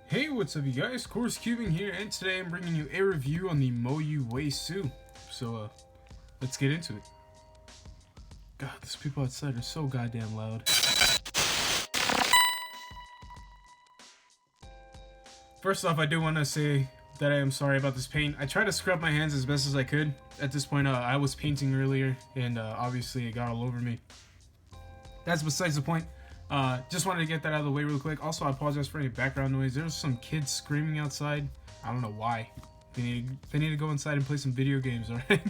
Hey, what's up you guys? Corescubing here, and today I'm bringing you a review on the Moyu WeiSu. So, let's get into it. God, these people outside are so goddamn loud. First off, I do want to say that I am sorry about this paint. I tried to scrub my hands as best as I could. At this point, I was painting earlier, and obviously it got all over me. That's besides the point. Just wanted to get that out of the way real quick. Also, I apologize for any background noise. There's some kids screaming outside. I don't know why. They need to go inside and play some video games, alright?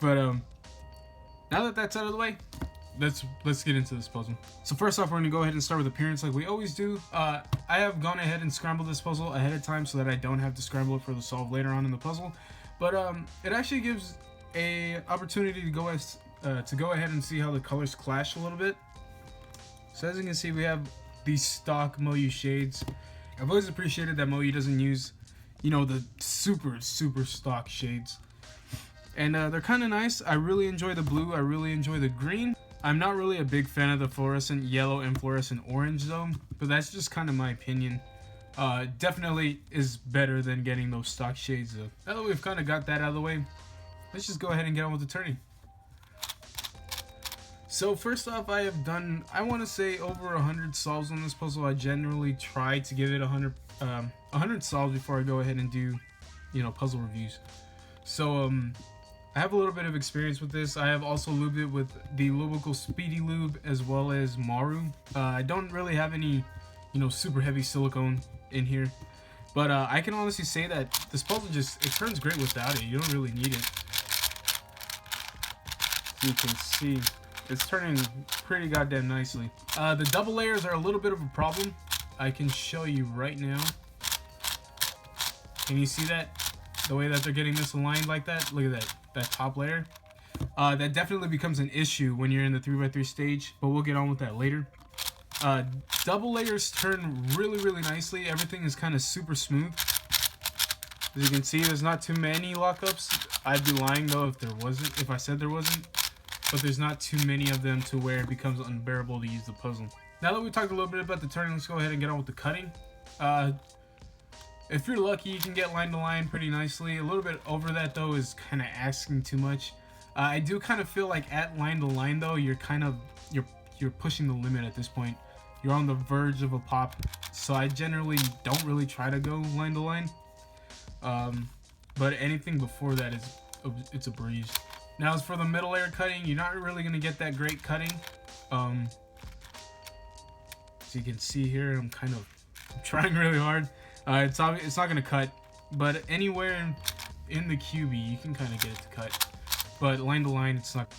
But now that that's out of the way, let's get into this puzzle. So first off, we're gonna go ahead and start with appearance like we always do. I have gone ahead and scrambled this puzzle ahead of time so that I don't have to scramble it for the solve later on in the puzzle. But it actually gives a opportunity to go ahead and see how the colors clash a little bit. So as you can see, we have these stock Moyu shades. I've always appreciated that Moyu doesn't use, the super stock shades. And they're kind of nice. I really enjoy the blue. I really enjoy the green. I'm not really a big fan of the fluorescent yellow and fluorescent orange though, but that's just kind of my opinion. Definitely is better than getting those stock shades though. Now that we've kind of got that out of the way, let's just go ahead and get on with the turning. So first off, I have done, I want to say, over 100 solves on this puzzle. I generally try to give it 100 solves before I go ahead and do, puzzle reviews. So I have a little bit of experience with this. I have also lubed it with the Lubical Speedy Lube as well as Maru. I don't really have any, super heavy silicone in here, but I can honestly say that this puzzle it turns great without it. You don't really need it. You can see it's turning pretty goddamn nicely. The double layers are a little bit of a problem. I can show you right now. Can you see that? The way that they're getting this aligned like that? Look at that top layer. That definitely becomes an issue when you're in the 3x3 stage, but we'll get on with that later. Double layers turn really nicely. Everything is kind of super smooth. As you can see, there's not too many lockups. I'd be lying though if I said there wasn't. But there's not too many of them to where it becomes unbearable to use the puzzle. Now that we talked a little bit about the turning, let's go ahead and get on with the cutting. If you're lucky, you can get line to line pretty nicely. A little bit over that though is kind of asking too much. I do kind of feel like at line to line though, you're pushing the limit at this point. You're on the verge of a pop, so I generally don't really try to go line to line. But anything before that it's a breeze. Now as for the middle layer cutting, you're not really going to get that great cutting. So you can see here, I'm trying really hard. It's not going to cut, but anywhere in the QB, you can kind of get it to cut. But line to line, it's not.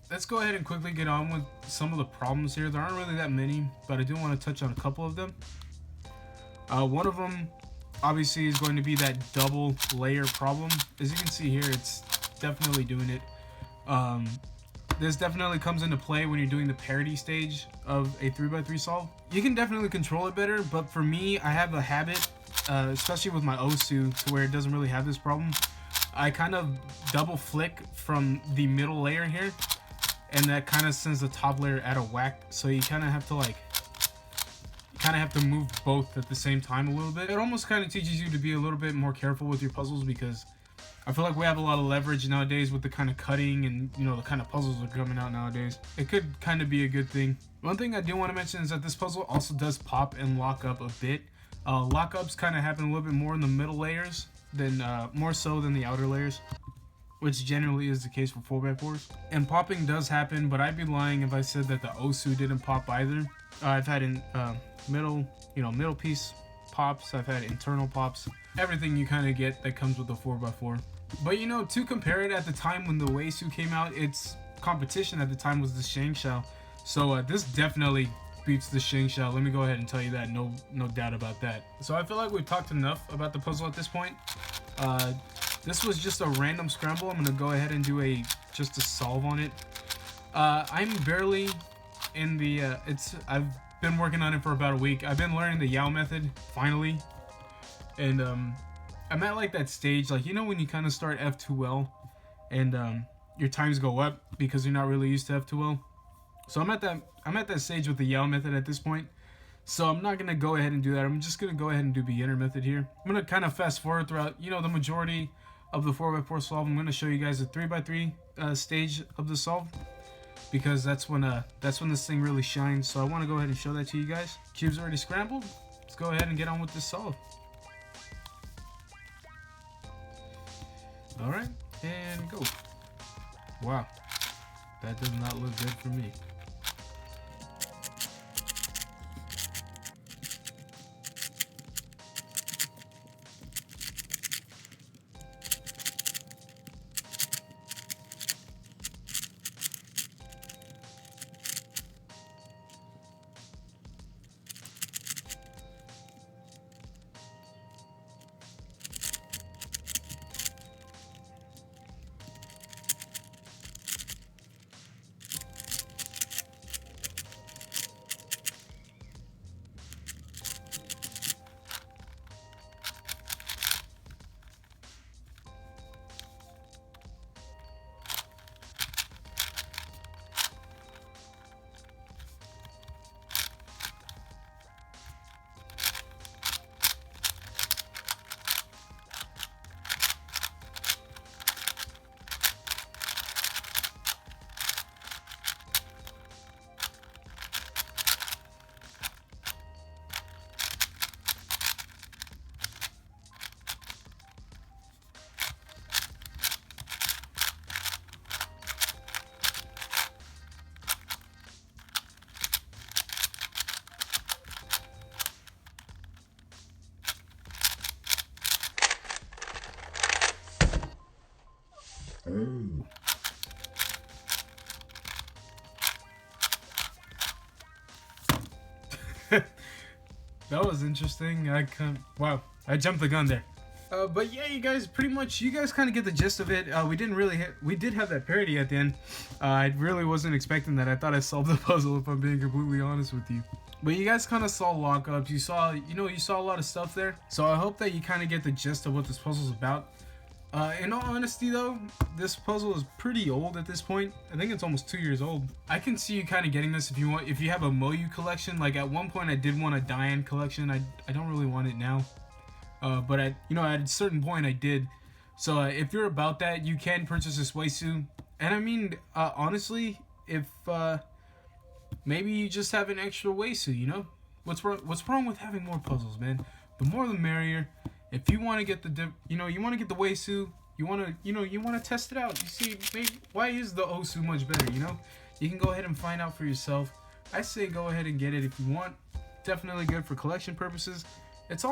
Let's go ahead and quickly get on with some of the problems here. There aren't really that many, but I do want to touch on a couple of them. One of them, obviously, is going to be that double layer problem. As you can see here, it's definitely doing it. This definitely comes into play when you're doing the parity stage of a 3x3 solve. You can definitely control it better, but for me, I have a habit, especially with my WeiSu, to where it doesn't really have this problem. I kind of double flick from the middle layer here, and that kind of sends the top layer out of whack. So you kind of have to move both at the same time a little bit. It almost kind of teaches you to be a little bit more careful with your puzzles, because I feel like we have a lot of leverage nowadays with the kind of cutting and the kind of puzzles that are coming out nowadays. It could kind of be a good thing. One thing I do want to mention is that this puzzle also does pop and lock up a bit. Lockups kind of happen a little bit more in the middle layers than more so than the outer layers, which generally is the case for 4x4s. And popping does happen, but I'd be lying if I said that the WeiSu didn't pop either. I've had middle piece pops. I've had internal pops. Everything you kind of get that comes with the 4x4. But to compare it, at the time when the WeiSu came out, its competition at the time was the Shangshao. So this definitely beats the Shangshao. Let me go ahead and tell you that. No doubt about that. So I feel like we've talked enough about the puzzle at this point. This was just a random scramble. I'm gonna go ahead and do just a solve on it. I'm barely in the. I've been working on it for about a week. I've been learning the Yao method finally, and I'm at like that stage, like when you kind of start F2L, and your times go up because you're not really used to F2L. So I'm at that stage with the Yao method at this point. So I'm not gonna go ahead and do that. I'm just gonna go ahead and do beginner method here. I'm gonna kind of fast forward throughout, you know, the majority of the 4x4 solve. I'm gonna show you guys the 3x3 stage of the solve, because that's when this thing really shines. So I want to go ahead and show that to you guys. Cube's already scrambled. Let's go ahead and get on with this solve. All right, and go. Wow, that does not look good for me. That was interesting. Wow, I jumped the gun there. But yeah, you guys kind of get the gist of it. We did have that parody at the end. I really wasn't expecting that. I thought I solved the puzzle, if I'm being completely honest with you. But you guys kind of saw lockups. You saw a lot of stuff there. So I hope that you kind of get the gist of what this puzzle's about. In all honesty though, this puzzle is pretty old at this point. I think it's almost 2 years old. I can see you kind of getting this if you have a Moyu collection. Like at one point I did want a Diane collection. I don't really want it now. But at a certain point I did. So if you're about that, you can purchase this WeiSu. And I mean, honestly, if maybe you just have an extra WeiSu, you know? What's wrong with having more puzzles, man? The more the merrier. If you want to get the WeiSu, you want to test it out. You see, maybe, why is the Osu much better, you know? You can go ahead and find out for yourself. I say go ahead and get it if you want. Definitely good for collection purposes. It's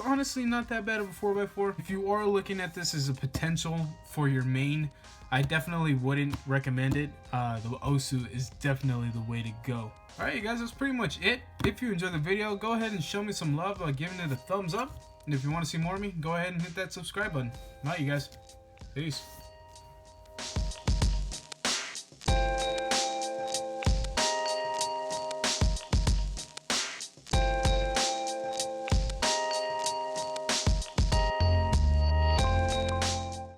honestly not that bad of a 4x4. If you are looking at this as a potential for your main, I definitely wouldn't recommend it. The Osu is definitely the way to go. Alright you guys, that's pretty much it. If you enjoyed the video, go ahead and show me some love by giving it a thumbs up. And if you want to see more of me, go ahead and hit that subscribe button. Alright you guys, peace.